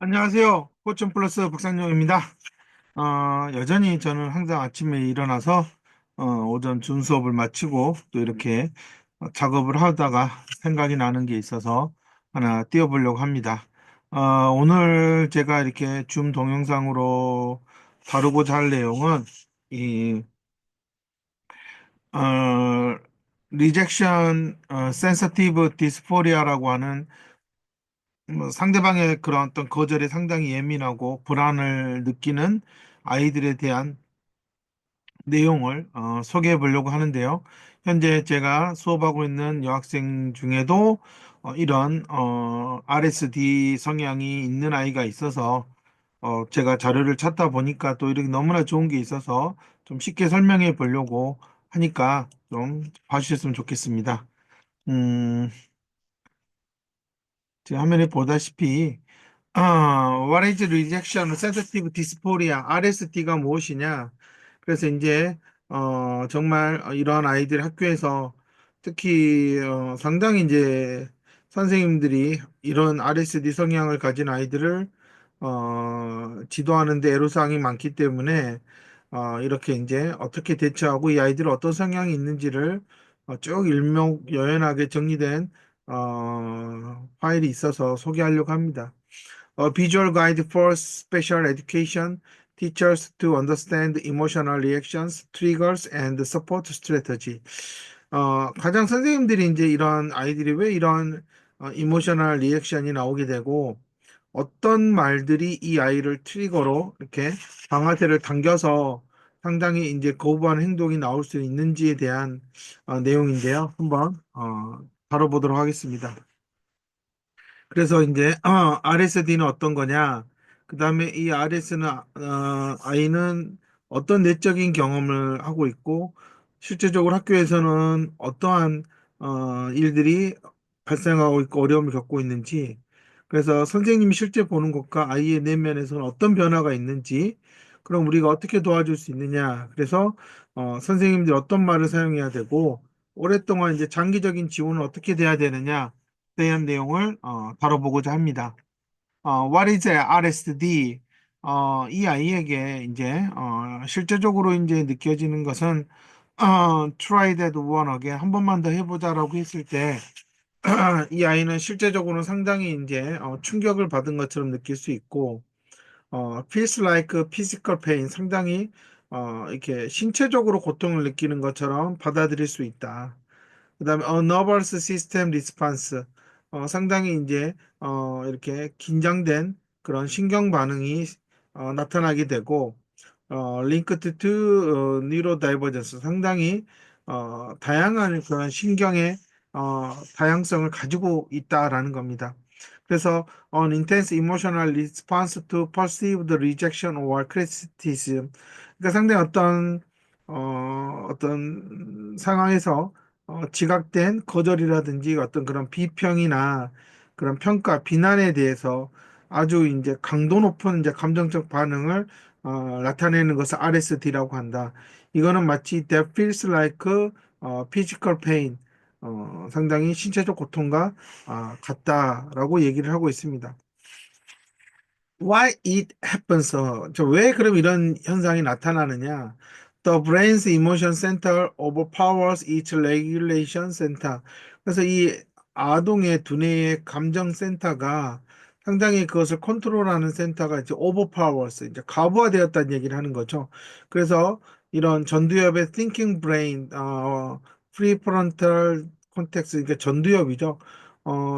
안녕하세요. 포춘 플러스 박상용입니다. 여전히 저는 항상 아침에 일어나서 오전 준 수업을 마치고 또 이렇게 작업을 하다가 생각이 나는 게 있어서 하나 띄워보려고 합니다. 오늘 제가 이렇게 줌 동영상으로 다루고자 할 내용은 이 어, 리젝션 센서티브 디스포리아라고 하는 상대방의 그런 어떤 거절에 상당히 예민하고 불안을 느끼는 아이들에 대한 내용을 소개해 보려고 하는데요. 현재 제가 수업하고 있는 여학생 중에도 이런 RSD 성향이 있는 아이가 있어서 제가 자료를 찾다 보니까 또 이렇게 너무나 좋은 게 있어서 좀 쉽게 설명해 보려고 하니까 좀 봐주셨으면 좋겠습니다. 음, 지금 화면에 보다시피 What is rejection sensitive dysphoria? RSD가 무엇이냐? 그래서 이제 정말 이런 아이들 학교에서 특히 상당히 이제 선생님들이 이런 RSD 성향을 가진 아이들을 지도하는데 애로사항이 많기 때문에 이렇게 이제 어떻게 대처하고 이 아이들이 어떤 성향이 있는지를 쭉 일목요연하게 정리된 파일이 있어서 소개하려고 합니다. A visual guide for special education teachers to understand emotional reactions, triggers, and support strategy. 가장 선생님들이 이제 이런 아이들이 왜 이런 이모셔널 리액션이 나오게 되고 어떤 말들이 이 아이를 트리거로 이렇게 방아쇠를 당겨서 상당히 이제 거부하는 행동이 나올 수 있는지에 대한 내용인데요. 한번 다뤄보도록 하겠습니다. 그래서 이제 RSD는 어떤 거냐? 그다음에 이 RS는 아이는 어떤 내적인 경험을 하고 있고 실제적으로 학교에서는 어떠한 일들이 발생하고 있고 어려움을 겪고 있는지 그래서 선생님이 실제 보는 것과 아이의 내면에서는 어떤 변화가 있는지 그럼 우리가 어떻게 도와줄 수 있느냐? 그래서 선생님들이 어떤 말을 사용해야 되고 오랫동안 이제 장기적인 지원은 어떻게 돼야 되느냐? 대한 내용을 다뤄보고자 합니다. What is RSD? 이 아이에게 이제 실제적으로 이제 느껴지는 것은 try that one again 한 번만 더 해보자라고 했을 때 이 아이는 실제적으로 상당히 이제 충격을 받은 것처럼 느낄 수 있고 feels like physical pain 상당히 이렇게 신체적으로 고통을 느끼는 것처럼 받아들일 수 있다. 그다음에 nervous system response 상당히 이제 이렇게 긴장된 그런 신경 반응이 나타나게 되고 linked to neurodivergence 상당히 다양한 그런 신경의 다양성을 가지고 있다라는 겁니다. 그래서 an intense emotional response to perceived rejection or criticism 그러니까 상당히 어떤 상황에서 지각된 거절이라든지 어떤 그런 비평이나 그런 평가, 비난에 대해서 아주 이제 강도 높은 이제 감정적 반응을 나타내는 것을 RSD라고 한다. 이거는 마치 that feels like physical pain, 상당히 신체적 고통과 같다라고 얘기를 하고 있습니다. Why it happens? 왜 그럼 이런 현상이 나타나느냐? The brain's emotion center overpowers its regulation center. 그래서 이 아동의 두뇌의 감정 센터가 상당히 그것을 컨트롤하는 센터가 이제 overpowers, 이제 과부하되었다는 얘기를 하는 거죠. 그래서 이런 전두엽의 thinking brain, prefrontal cortex, 그러니까 전두엽이죠.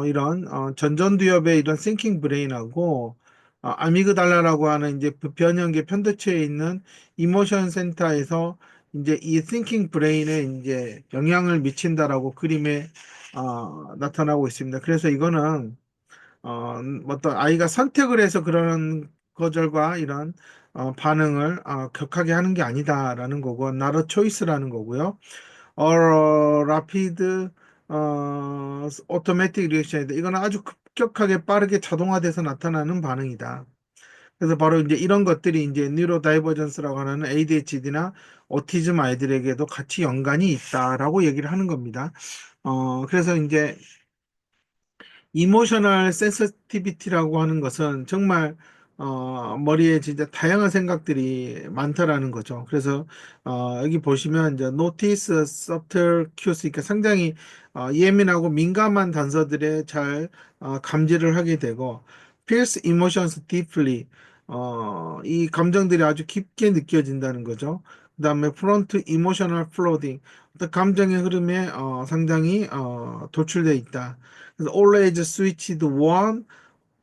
이런 전전두엽의 이런 thinking brain하고 아미그달라라고 하는 이제 변형계 편도체에 있는 이모션 센터에서 이제 이 thinking brain에 이제 영향을 미친다라고 그림에 나타나고 있습니다. 그래서 이거는 어떤 아이가 선택을 해서 그런 거절과 이런 반응을 격하게 하는 게 아니다라는 거고, not a choice라는 거고요. rapid automatic reaction이다. 이거는 아주 급격하게 빠르게 자동화돼서 나타나는 반응이다. 그래서 바로 이제 이런 것들이 이제 뉴로 다이버전스라고 하는 ADHD나 오티즘 아이들에게도 같이 연관이 있다라고 얘기를 하는 겁니다. 그래서 이제 이모셔널 센서티비티라고 하는 것은 정말 머리에 진짜 다양한 생각들이 많다라는 거죠. 그래서 여기 보시면 이제 notice subtle cues, 그러니까 상당히 예민하고 민감한 단서들에 잘 감지를 하게 되고 feels emotions deeply, 이 감정들이 아주 깊게 느껴진다는 거죠. 그다음에 front emotional flooding, 어떤 감정의 흐름에 상당히 도출돼 있다. 그래서 always switched on,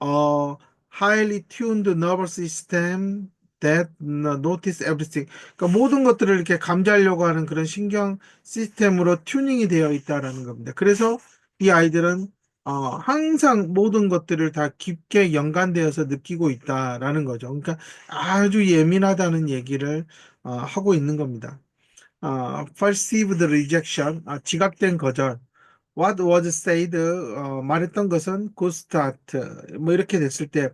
a highly tuned nervous system that notice everything. 그러니까 모든 것들을 이렇게 감지하려고 하는 그런 신경 시스템으로 튜닝이 되어 있다라는 겁니다. 그래서 이 아이들은 항상 모든 것들을 다 깊게 연관되어서 느끼고 있다라는 거죠. 그러니까 아주 예민하다는 얘기를 하고 있는 겁니다. perceived rejection, 지각된 거절. What was said, 말했던 것은 good start. 뭐 이렇게 됐을 때,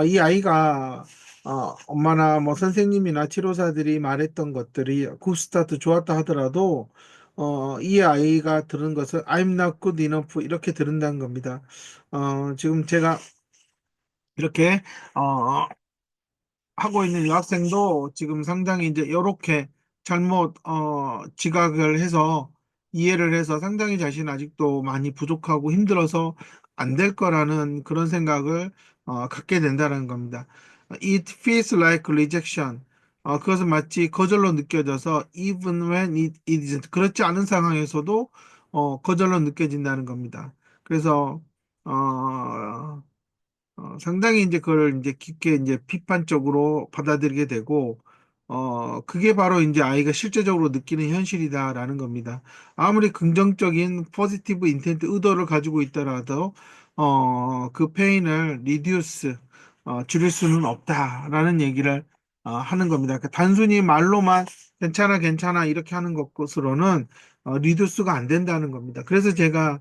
이 아이가 엄마나 뭐 선생님이나 치료사들이 말했던 것들이 good start 좋았다 하더라도, 이 아이가 들은 것은 I'm not good enough 이렇게 들은다는 겁니다. 지금 제가 이렇게 하고 있는 여학생도 지금 상당히 이제 이렇게 잘못 지각을 해서 이해를 해서 상당히 자신 아직도 많이 부족하고 힘들어서 안 될 거라는 그런 생각을 갖게 된다는 겁니다. It feels like rejection. 그것은 마치 거절로 느껴져서 even when it isn't. 그렇지 않은 상황에서도 거절로 느껴진다는 겁니다. 그래서 상당히 이제 그걸 이제 깊게 이제 비판적으로 받아들이게 되고, 그게 바로 이제 아이가 실제적으로 느끼는 현실이다라는 겁니다. 아무리 긍정적인 포지티브 인텐트 의도를 가지고 있더라도, 그 페인을 리듀스, 줄일 수는 없다라는 얘기를 하는 겁니다. 그러니까 단순히 말로만 괜찮아, 괜찮아 이렇게 하는 것으로는 리듀스가 안 된다는 겁니다. 그래서 제가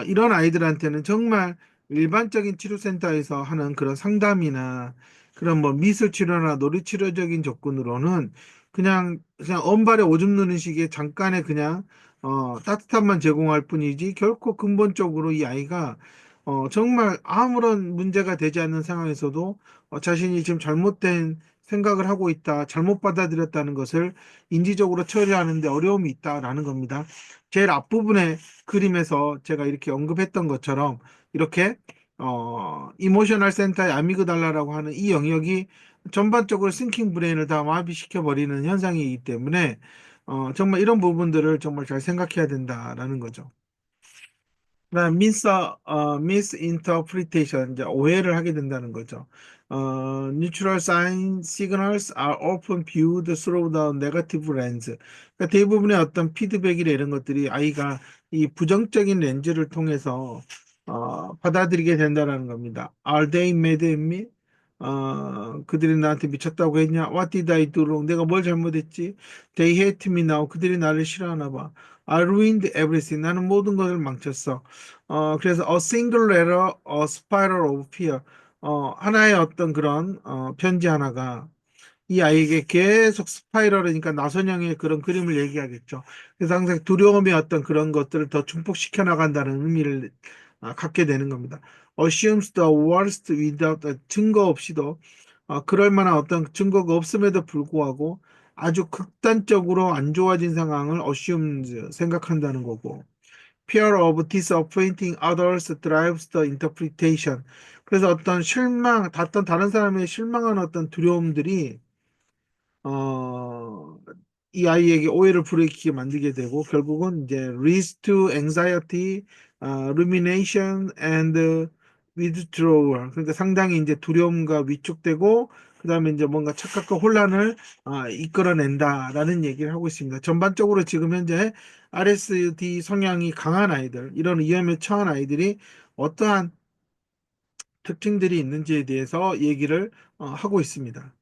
이런 아이들한테는 정말 일반적인 치료센터에서 하는 그런 상담이나 그런 뭐 미술 치료나 놀이 치료적인 접근으로는 그냥 언발에 오줌 누는 식의 잠깐의 그냥 따뜻함만 제공할 뿐이지 결코 근본적으로 이 아이가 정말 아무런 문제가 되지 않는 상황에서도 자신이 지금 잘못된 생각을 하고 있다, 잘못 받아들였다는 것을 인지적으로 처리하는데 어려움이 있다라는 겁니다. 제일 앞부분에 그림에서 제가 이렇게 언급했던 것처럼 이렇게 이모셔널 센터의 아미그달라라고 하는 이 영역이 전반적으로 싱킹 브레인을 다 마비시켜 버리는 현상이기 때문에 정말 이런 부분들을 정말 잘 생각해야 된다라는 거죠. 그다음 misinterpretation, 이제 오해를 하게 된다는 거죠. Neutral sign signals are often viewed through the negative lens. 그러니까 대부분의 어떤 피드백이나 이런 것들이 아이가 이 부정적인 렌즈를 통해서 받아들이게 된다는 겁니다. Are they mad at me? 그들이 나한테 미쳤다고 했냐? What did I do wrong? 내가 뭘 잘못했지? They hate me now. 그들이 나를 싫어하나 봐. I ruined everything. 나는 모든 것을 망쳤어. 그래서 a single letter, a spiral of fear. 하나의 어떤 그런 편지 하나가 이 아이에게 계속 스파이럴이니까 나선형의 그런 그림을 얘기하겠죠. 그래서 항상 두려움의 어떤 그런 것들을 더 증폭시켜 나간다는 의미를 갖게 되는 겁니다. Assumes the worst without 증거 없이도 그럴 만한 어떤 증거가 없음에도 불구하고 아주 극단적으로 안 좋아진 상황을 assumes 생각한다는 거고, fear of disappointing others drives the interpretation. 그래서 어떤 다른 사람의 실망한 어떤 두려움들이 어, 이 아이에게 오해를 불러일으키게 만들게 되고 결국은 이제 leads to anxiety, rumination and withdrawal. 그러니까 상당히 이제 두려움과 위축되고 그다음에 이제 뭔가 착각과 혼란을 이끌어낸다라는 얘기를 하고 있습니다. 전반적으로 지금 현재 RSD 성향이 강한 아이들, 이런 위험에 처한 아이들이 어떠한 특징들이 있는지에 대해서 얘기를 하고 있습니다.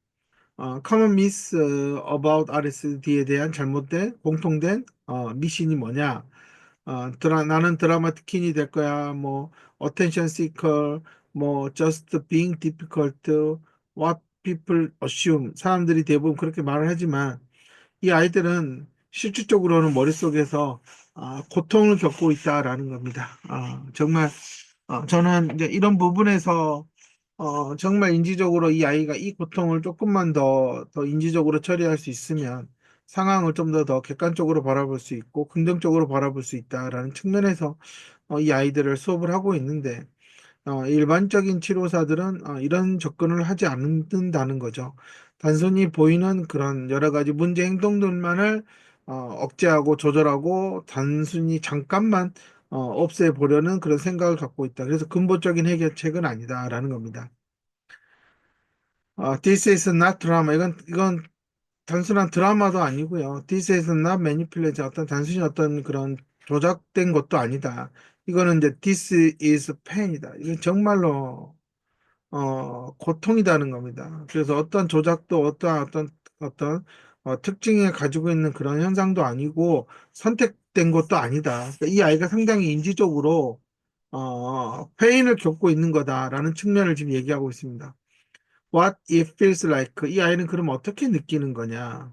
common myths about RSD에 대한 잘못된 공통된 미신이 뭐냐? 나는 드라마 퀸이 될 거야. 뭐 attention seeker, 뭐 just being difficult, what people assume. 사람들이 대부분 그렇게 말을 하지만 이 아이들은 실질적으로는 머릿속에서 고통을 겪고 있다라는 겁니다. 정말 저는 이제 이런 부분에서 정말 인지적으로 이 아이가 이 고통을 조금만 더 인지적으로 처리할 수 있으면 상황을 좀 더 객관적으로 바라볼 수 있고 긍정적으로 바라볼 수 있다라는 측면에서 이 아이들을 수업을 하고 있는데 일반적인 치료사들은 이런 접근을 하지 않는다는 거죠. 단순히 보이는 그런 여러 가지 문제 행동들만을 억제하고 조절하고 단순히 잠깐만 없애보려는 그런 생각을 갖고 있다. 그래서 근본적인 해결책은 아니다라는 겁니다. This is not drama. 이건 단순한 드라마도 아니고요. This is not manipulation. 어떤 단순히 어떤 그런 조작된 것도 아니다. 이거는 이제 this is pain이다. 이건 정말로 고통이다는 겁니다. 그래서 어떤 조작도 어떤 특징을 가지고 있는 그런 현상도 아니고 선택된 것도 아니다. 그러니까 이 아이가 상당히 인지적으로 페인을 겪고 있는 거다라는 측면을 지금 얘기하고 있습니다. What it feels like. 이 아이는 그럼 어떻게 느끼는 거냐?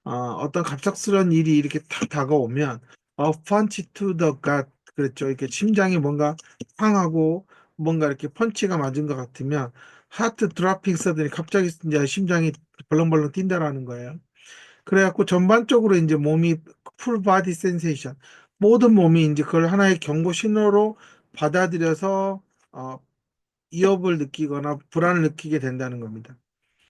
어떤 갑작스러운 일이 이렇게 탁 다가오면 punch to the gut 그랬죠. 이렇게 심장이 뭔가 팡하고 뭔가 이렇게 펀치가 맞은 것 같으면 하트 드로핑 서더니 갑자기 이제 심장이 벌렁벌렁 뛴다라는 거예요. 그래갖고 전반적으로 이제 몸이 풀 바디 센세이션 모든 몸이 이제 그걸 하나의 경고 신호로 받아들여서 어, 위협을 느끼거나 불안을 느끼게 된다는 겁니다.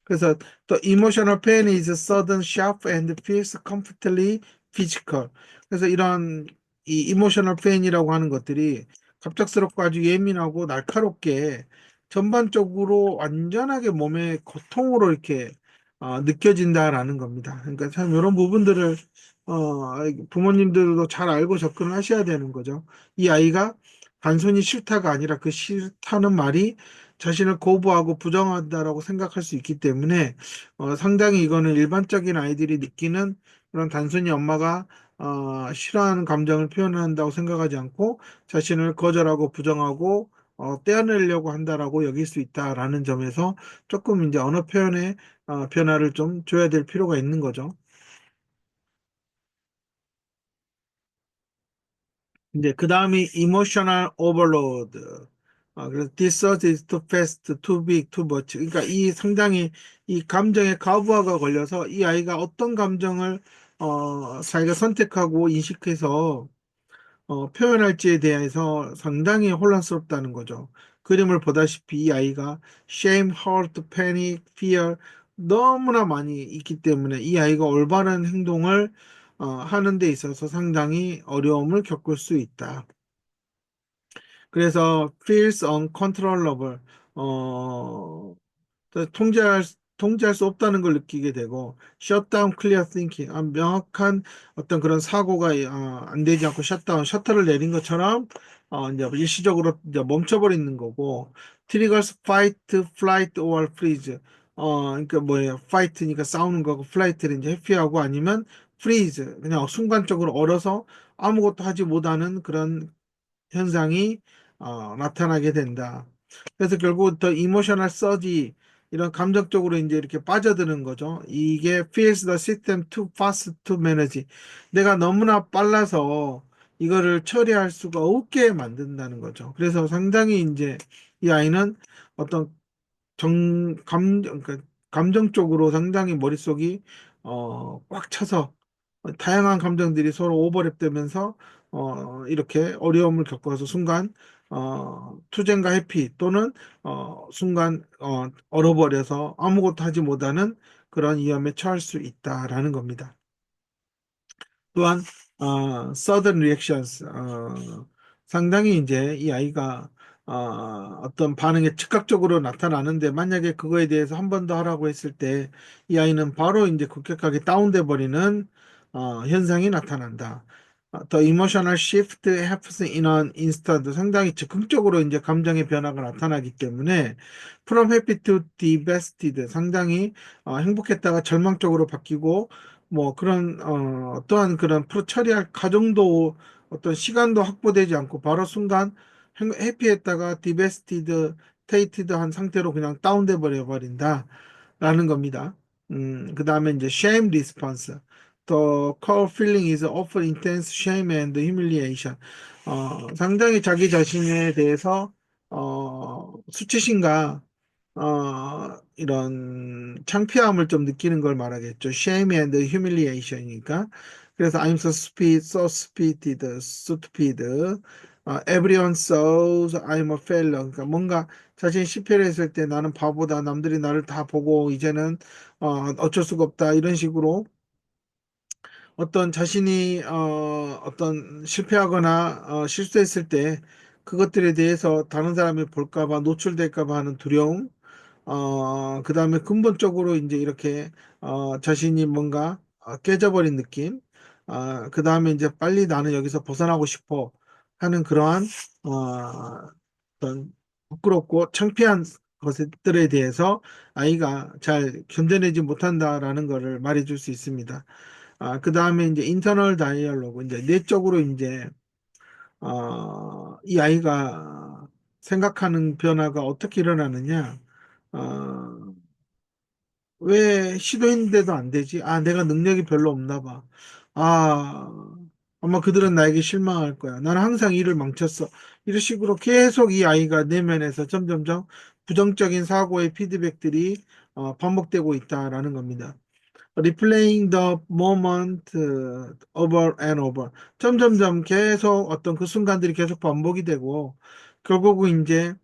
그래서 the emotional pain is sudden, sharp, and feels completely physical. 그래서 이런 이 emotional pain이라고 하는 것들이 갑작스럽고 아주 예민하고 날카롭게 전반적으로 완전하게 몸의 고통으로 이렇게 느껴진다라는 겁니다. 그러니까 참 이런 부분들을 어, 부모님들도 잘 알고 접근을 하셔야 되는 거죠. 이 아이가 단순히 싫다가 아니라 그 싫다는 말이 자신을 거부하고 부정한다라고 생각할 수 있기 때문에 상당히 이거는 일반적인 아이들이 느끼는 그런 단순히 엄마가 싫어하는 감정을 표현한다고 생각하지 않고 자신을 거절하고 부정하고 떼어내려고 한다라고 여길 수 있다라는 점에서 조금 이제 언어 표현에 변화를 좀 줘야 될 필요가 있는 거죠. 이제 그 다음이 emotional overload. 그래서 discharge is too fast, too big, too much. 그러니까 이 상당히 이 감정에 과부하가 걸려서 이 아이가 어떤 감정을 자기가 선택하고 인식해서 표현할지에 대해서 상당히 혼란스럽다는 거죠. 그림을 보다시피 이 아이가 shame, hurt, panic, fear 너무나 많이 있기 때문에 이 아이가 올바른 행동을 하는 데 있어서 상당히 어려움을 겪을 수 있다. 그래서 feels uncontrollable, 어, 통제할 수 없다는 걸 느끼게 되고, shutdown clear thinking, 명확한 어떤 그런 사고가 안 되지 않고 셔터를 내린 것처럼 이제 일시적으로 이제 멈춰버리는 거고, triggers fight, flight or freeze. 그러니까 뭐예요? fight니까 싸우는 거고, flight를 이제 회피하고 아니면 freeze, 그냥 순간적으로 얼어서 아무것도 하지 못하는 그런 현상이 나타나게 된다. 그래서 결국 더 이모셔널 서지 이런 감정적으로 이제 이렇게 빠져드는 거죠. 이게 feels the system too fast to manage. 내가 너무나 빨라서 이거를 처리할 수가 없게 만든다는 거죠. 그래서 상당히 이제 이 아이는 어떤 그러니까 감정적으로 상당히 머릿속이 꽉 차서 다양한 감정들이 서로 오버랩되면서 이렇게 어려움을 겪어서 순간 투쟁과 해피 또는 순간 얼어버려서 아무것도 하지 못하는 그런 위험에 처할 수 있다라는 겁니다. 또한 sudden reactions 상당히 이제 이 아이가 어떤 반응에 즉각적으로 나타나는데 만약에 그거에 대해서 한 번 더 하라고 했을 때 이 아이는 바로 이제 급격하게 다운돼 버리는 현상이 나타난다. The emotional shift happens in an instant. 상당히 즉흥적으로 이제 감정의 변화가 나타나기 때문에 from happy to devastated. 상당히 행복했다가 절망적으로 바뀌고 뭐 그런 또한 그런 처리할 과정도 어떤 시간도 확보되지 않고 바로 순간 해피했다가 디베스티드 테이티드 한 상태로 그냥 다운돼 버려 버린다 라는 겁니다. 그 다음에 이제 shame response. The core feeling is often intense shame and humiliation. 상당히 자기 자신에 대해서 수치심과 이런 창피함을 좀 느끼는 걸 말하겠죠. Shame and humiliation이니까. 그래서 I'm so stupid, so stupid, stupid. Everyone saws I'm a failure. 그러니까 뭔가 자신이 실패를 했을 때 나는 바보다. 남들이 나를 다 보고 이제는 어쩔 수가 없다. 이런 식으로 어떤 자신이 어떤 실패하거나 실수했을 때 그것들에 대해서 다른 사람이 볼까 봐 노출될까 봐 하는 두려움, 그다음에 근본적으로 이제 이렇게 자신이 뭔가 깨져버린 느낌, 그다음에 이제 빨리 나는 여기서 벗어나고 싶어 하는 그러한 어떤 부끄럽고 창피한 것들에 대해서 아이가 잘 견뎌내지 못한다라는 것을 말해줄 수 있습니다. 그다음에 이제 인터널 다이얼로그, 이제 내적으로 이제 이 아이가 생각하는 변화가 어떻게 일어나느냐, 어, 왜 시도했는데도 안 되지? 내가 능력이 별로 없나 봐. 아, 아마 그들은 나에게 실망할 거야. 나는 항상 일을 망쳤어. 이런 식으로 계속 이 아이가 내면에서 점점점 부정적인 사고의 피드백들이 반복되고 있다라는 겁니다. replaying the moment over and over. 점점점 계속 어떤 그 순간들이 계속 반복이 되고 결국은 이제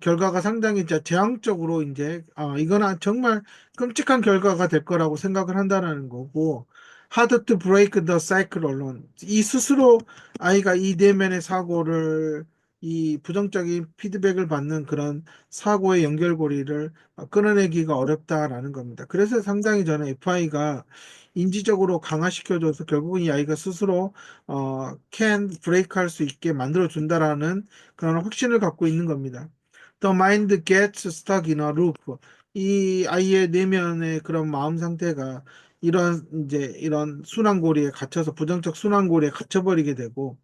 결과가 상당히 이제 재앙적으로 이제 이거는 정말 끔찍한 결과가 될 거라고 생각을 한다는 거고 hard to break the cycle alone. 이 스스로 아이가 이 내면의 사고를 이 부정적인 피드백을 받는 그런 사고의 연결고리를 끊어내기가 어렵다라는 겁니다. 그래서 상당히 저는 FI가 인지적으로 강화시켜줘서 결국은 이 아이가 스스로 can break 할 수 있게 만들어 준다라는 그런 확신을 갖고 있는 겁니다. The mind gets stuck in a loop. 이 아이의 내면의 그런 마음 상태가 이런 이제 이런 순환고리에 갇혀서 부정적 순환고리에 갇혀버리게 되고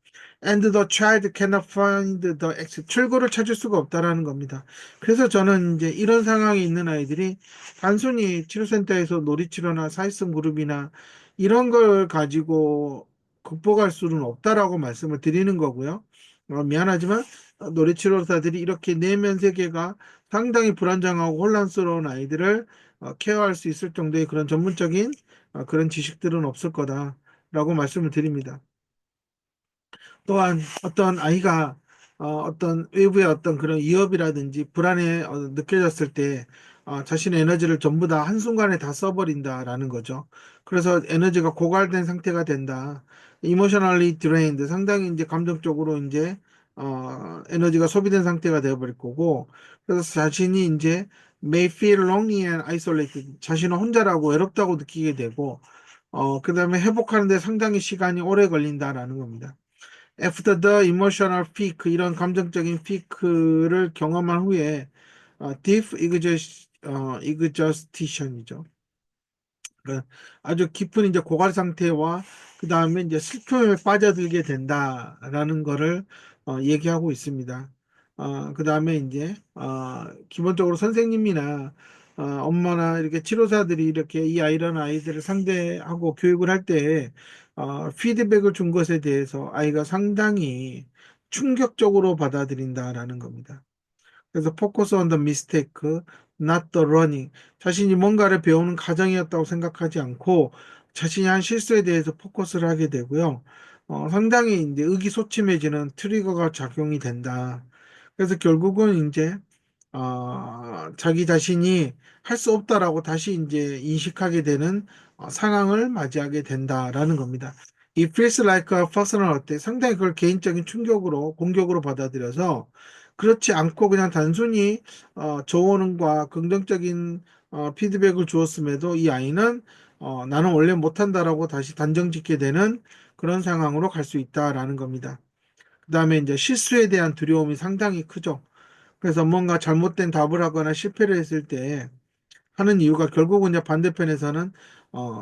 and the child cannot find the exit. 출구를 찾을 수가 없다라는 겁니다. 그래서 저는 이제 이런 상황이 있는 아이들이 단순히 치료센터에서 놀이치료나 사회성 그룹이나 이런 걸 가지고 극복할 수는 없다라고 말씀을 드리는 거고요. 미안하지만 놀이치료사들이 이렇게 내면 세계가 상당히 불안정하고 혼란스러운 아이들을 케어할 수 있을 정도의 그런 전문적인 그런 지식들은 없을 거다라고 말씀을 드립니다. 또한 어떤 아이가 어떤 외부의 어떤 그런 위협이라든지 불안에 느껴졌을 때 자신의 에너지를 전부 다 한순간에 다 써버린다라는 거죠. 그래서 에너지가 고갈된 상태가 된다. emotionally drained, 상당히 이제 감정적으로 이제 에너지가 소비된 상태가 되어버릴 거고, 그래서 자신이 이제 may feel lonely and isolated, 자신은 혼자라고 외롭다고 느끼게 되고, 그다음에 회복하는데 상당히 시간이 오래 걸린다라는 겁니다. After the emotional peak, 이런 감정적인 피크를 경험한 후에 deep exhaustion이죠. 그러니까 아주 깊은 이제 고갈 상태와 그 다음에 이제 슬픔에 빠져들게 된다라는 거를 얘기하고 있습니다. 그 다음에 이제 기본적으로 선생님이나 엄마나 이렇게 치료사들이 이렇게 이 이런 아이들을 상대하고 교육을 할 때 피드백을 준 것에 대해서 아이가 상당히 충격적으로 받아들인다라는 겁니다. 그래서 focus on the mistake, not the learning. 자신이 뭔가를 배우는 과정이었다고 생각하지 않고 자신이 한 실수에 대해서 포커스를 하게 되고요. 상당히 이제 의기소침해지는 트리거가 작용이 된다. 그래서 결국은 이제 자기 자신이 할 수 없다라고 다시 이제 인식하게 되는 상황을 맞이하게 된다라는 겁니다. 이 feels like a personal attack. 상당히 그걸 개인적인 충격으로, 공격으로 받아들여서 그렇지 않고 그냥 단순히 조언과 긍정적인 피드백을 주었음에도 이 아이는 나는 원래 못한다라고 다시 단정 짓게 되는 그런 상황으로 갈 수 있다라는 겁니다. 그다음에 이제 실수에 대한 두려움이 상당히 크죠. 그래서 뭔가 잘못된 답을 하거나 실패를 했을 때 하는 이유가 결국은 이제 반대편에서는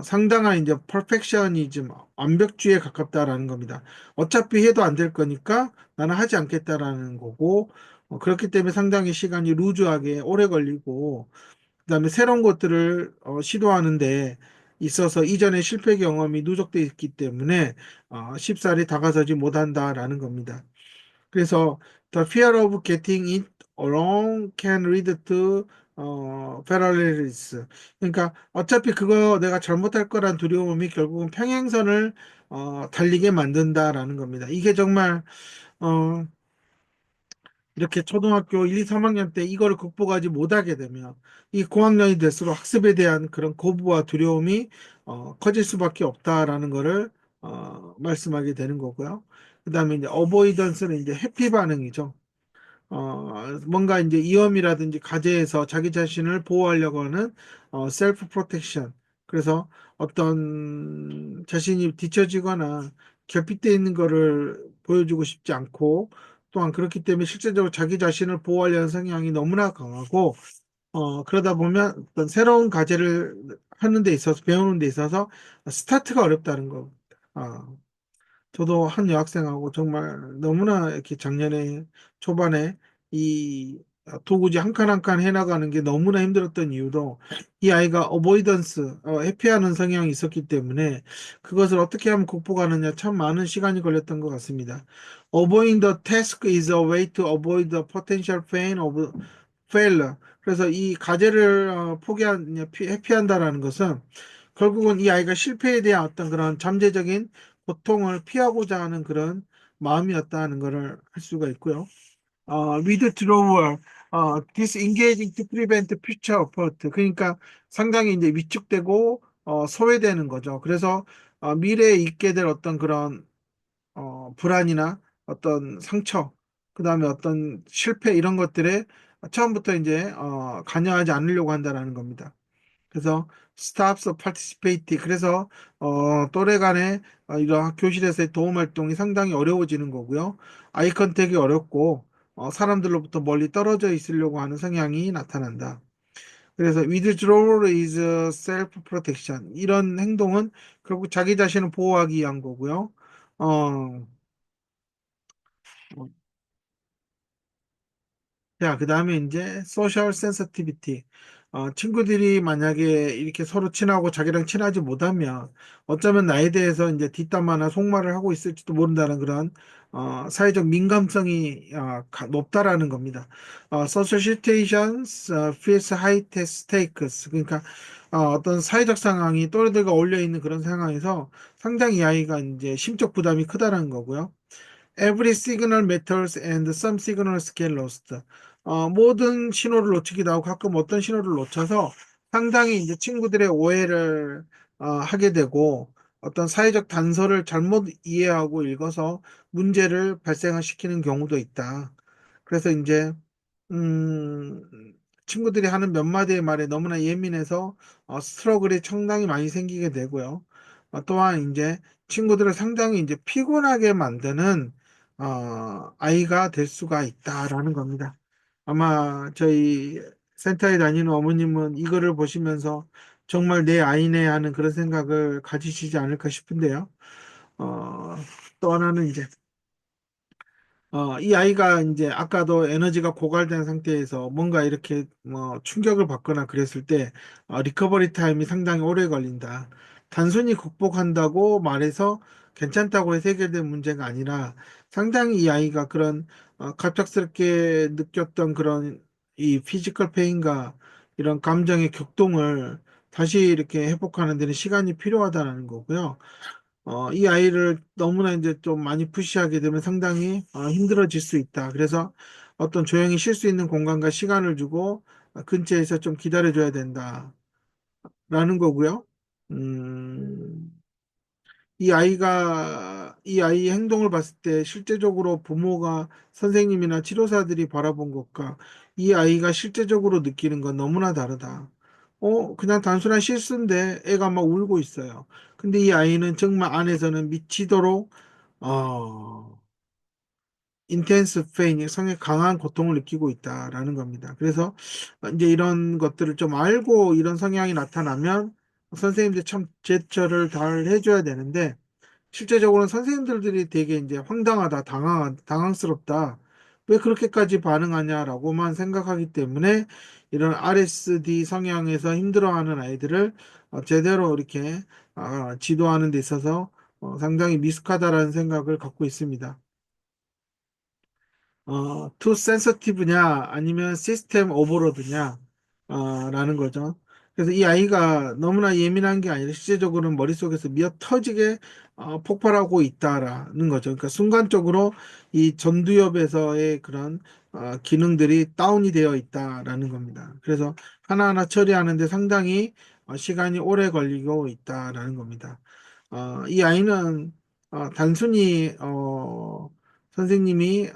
상당한 이제 퍼펙셔니즘, 완벽주의에 가깝다라는 겁니다. 어차피 해도 안 될 거니까 나는 하지 않겠다라는 거고, 그렇기 때문에 상당히 시간이 루즈하게 오래 걸리고, 그다음에 새로운 것들을 시도하는데 있어서 이전의 실패 경험이 누적돼 있기 때문에 쉽사리 다가서지 못한다라는 겁니다. 그래서 The fear of getting it wrong can lead to paralysis. 그러니까 어차피 그거 내가 잘못할 거란 두려움이 결국은 평행선을 달리게 만든다라는 겁니다. 이게 정말 어, 이렇게 초등학교 1, 2, 3학년 때 이거를 극복하지 못하게 되면 이 고학년이 될수록 학습에 대한 그런 거부와 두려움이 커질 수밖에 없다라는 거를 말씀하게 되는 거고요. 그다음에 이제 어보이던스는 이제 회피 반응이죠. 뭔가 이제 위험이라든지 가제에서 자기 자신을 보호하려고 하는 셀프 프로텍션. 그래서 어떤 자신이 뒤처지거나 결핍되어 있는 거를 보여주고 싶지 않고 또한 그렇기 때문에 실제적으로 자기 자신을 보호하려는 성향이 너무나 강하고 그러다 보면 어떤 새로운 과제를 하는 데 있어서 배우는 데 있어서 스타트가 어렵다는 거. 어, 저도 한 여학생하고 정말 너무나 이렇게 작년에 초반에 이 도구지 한 칸 한 칸 해나가는 게 너무나 힘들었던 이유도 이 아이가 어보이던스, 회피하는 성향이 있었기 때문에 그것을 어떻게 하면 극복하느냐 참 많은 시간이 걸렸던 것 같습니다. Avoiding the task is a way to avoid the potential pain of failure. 그래서 이 과제를 회피한다라는 것은 결국은 이 아이가 실패에 대한 어떤 그런 잠재적인 고통을 피하고자 하는 그런 마음이었다는 것을 할 수가 있고요. withdrawal, disengaging to prevent future effort. 그러니까 상당히 이제 위축되고 소외되는 거죠. 그래서 미래에 있게 될 어떤 그런 불안이나 어떤 상처, 그 다음에 어떤 실패 이런 것들에 처음부터 이제 관여하지 않으려고 한다라는 겁니다. 그래서 stops participate. 그래서 또래 간의 이런 교실에서의 도움 활동이 상당히 어려워지는 거고요. 아이 컨택이 어렵고 사람들로부터 멀리 떨어져 있으려고 하는 성향이 나타난다. 그래서 withdrawal is self protection. 이런 행동은 결국 자기 자신을 보호하기 위한 거고요. 어, 자, 그 다음에 이제 소셜 센서티비티. 친구들이 만약에 이렇게 서로 친하고 자기랑 친하지 못하면 어쩌면 나에 대해서 이제 뒷담화나 속말을 하고 있을지도 모른다는 그런 사회적 민감성이 높다라는 겁니다. Social situations feels high stakes. 그러니까 어떤 사회적 상황이 또래들과 어울려 있는 그런 상황에서 상당히 이 아이가 이제 심적 부담이 크다라는 거고요. Every signal matters and some signals get lost. 모든 신호를 놓치기도 하고 가끔 어떤 신호를 놓쳐서 상당히 이제 친구들의 오해를 하게 되고 어떤 사회적 단서를 잘못 이해하고 읽어서 문제를 발생시키는 경우도 있다. 그래서 이제 친구들이 하는 몇 마디의 말에 너무나 예민해서 스트러글이 상당히 많이 생기게 되고요. 또한 이제 친구들을 상당히 이제 피곤하게 만드는 아이가 될 수가 있다라는 겁니다. 아마 저희 센터에 다니는 어머님은 이거를 보시면서 정말 내 아이네 하는 그런 생각을 가지시지 않을까 싶은데요. 어, 또 하나는 이제 이 아이가 이제 아까도 에너지가 고갈된 상태에서 뭔가 이렇게 뭐 충격을 받거나 그랬을 때 리커버리 타임이 상당히 오래 걸린다. 단순히 극복한다고 말해서 괜찮다고 해서 해결된 문제가 아니라 상당히 이 아이가 그런 갑작스럽게 느꼈던 그런 이 피지컬 페인과 이런 감정의 격동을 다시 이렇게 회복하는 데는 시간이 필요하다는 거고요. 이 아이를 너무나 이제 좀 많이 푸시하게 되면 상당히 힘들어질 수 있다. 그래서 어떤 조용히 쉴 수 있는 공간과 시간을 주고 근처에서 좀 기다려줘야 된다라는 거고요. 음, 이 아이의 행동을 봤을 때 실제적으로 부모가 선생님이나 치료사들이 바라본 것과 이 아이가 실제적으로 느끼는 건 너무나 다르다. 그냥 단순한 실수인데 애가 막 울고 있어요. 근데 이 아이는 정말 안에서는 미치도록, 인텐스 페인, 상당히 강한 고통을 느끼고 있다라는 겁니다. 그래서 이제 이런 것들을 좀 알고 이런 성향이 나타나면 선생님들 참 제처를 잘 해줘야 되는데, 실제적으로는 선생님들이 되게 이제 황당하다, 당황스럽다. 왜 그렇게까지 반응하냐라고만 생각하기 때문에 이런 RSD 성향에서 힘들어하는 아이들을 제대로 이렇게 지도하는 데 있어서 상당히 미숙하다라는 생각을 갖고 있습니다. too sensitive냐, 아니면 시스템 오버로드냐, 라는 거죠. 그래서 이 아이가 너무나 예민한 게 아니라 실제적으로는 머릿속에서 미어 터지게 폭발하고 있다라는 거죠. 그러니까 순간적으로 이 전두엽에서의 그런 기능들이 다운이 되어 있다라는 겁니다. 그래서 하나하나 처리하는데 상당히 시간이 오래 걸리고 있다라는 겁니다. 이 아이는 단순히 선생님이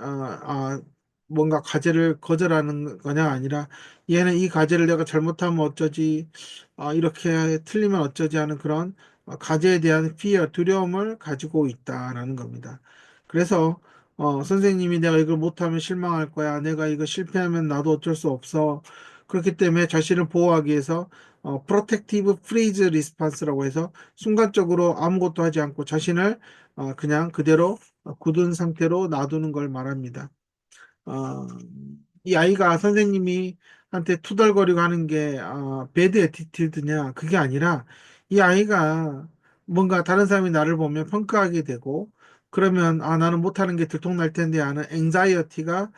뭔가 과제를 거절하는 거냐 아니라 얘는 이 과제를 내가 잘못하면 어쩌지, 이렇게 틀리면 어쩌지 하는 그런 과제에 대한 피어, 두려움을 가지고 있다라는 겁니다. 그래서 선생님이 내가 이걸 못하면 실망할 거야. 내가 이거 실패하면 나도 어쩔 수 없어. 그렇기 때문에 자신을 보호하기 위해서 프로텍티브 프리즈 리스판스라고 해서 순간적으로 아무것도 하지 않고 자신을 그냥 그대로 굳은 상태로 놔두는 걸 말합니다. 어, 이 아이가 선생님이 한테 투덜거리고 하는 게 배드 애티튜드냐 그게 아니라 이 아이가 뭔가 다른 사람이 나를 보면 평가하게 되고 그러면 나는 못하는 게 들통날 텐데 하는 앵자이어티가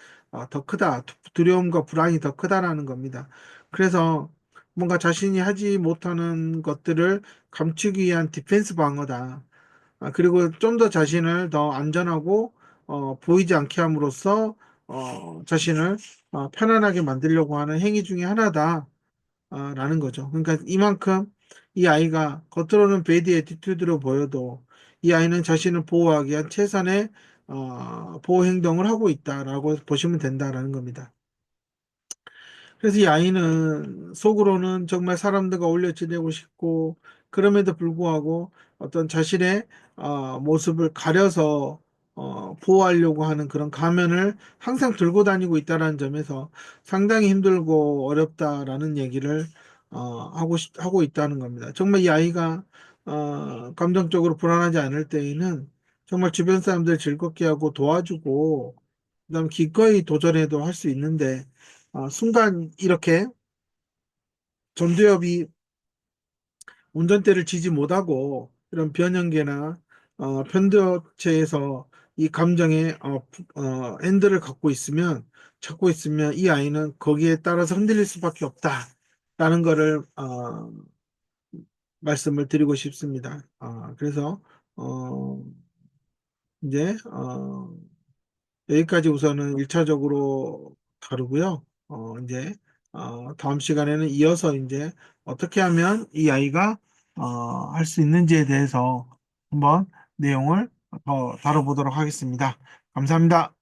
더 크다 두려움과 불안이 더 크다라는 겁니다. 그래서 뭔가 자신이 하지 못하는 것들을 감추기 위한 디펜스 방어다. 그리고 좀 더 자신을 더 안전하고 보이지 않게 함으로써 자신을 편안하게 만들려고 하는 행위 중에 하나다. 라는 거죠. 그러니까 이만큼 이 아이가 겉으로는 배드 애티튜드로 보여도 이 아이는 자신을 보호하기 위한 최선의 보호 행동을 하고 있다라고 보시면 된다라는 겁니다. 그래서 이 아이는 속으로는 정말 사람들과 어울려 지내고 싶고 그럼에도 불구하고 어떤 자신의 모습을 가려서 보호하려고 하는 그런 가면을 항상 들고 다니고 있다는 점에서 상당히 힘들고 어렵다라는 얘기를 하고 있다는 겁니다. 정말 이 아이가 감정적으로 불안하지 않을 때에는 정말 주변 사람들 즐겁게 하고 도와주고 그다음 기꺼이 도전해도 할 수 있는데 순간 이렇게 전두엽이 운전대를 쥐지 못하고 이런 변형계나 편도체에서 이 감정의 핸들을 잡고 있으면 이 아이는 거기에 따라서 흔들릴 수밖에 없다라는 거를 말씀을 드리고 싶습니다. 그래서 어, 이제 여기까지 우선은 1차적으로 다루고요. 이제 다음 시간에는 이어서 이제 어떻게 하면 이 아이가 할 수 있는지에 대해서 한번 내용을 더 다뤄보도록 하겠습니다. 감사합니다.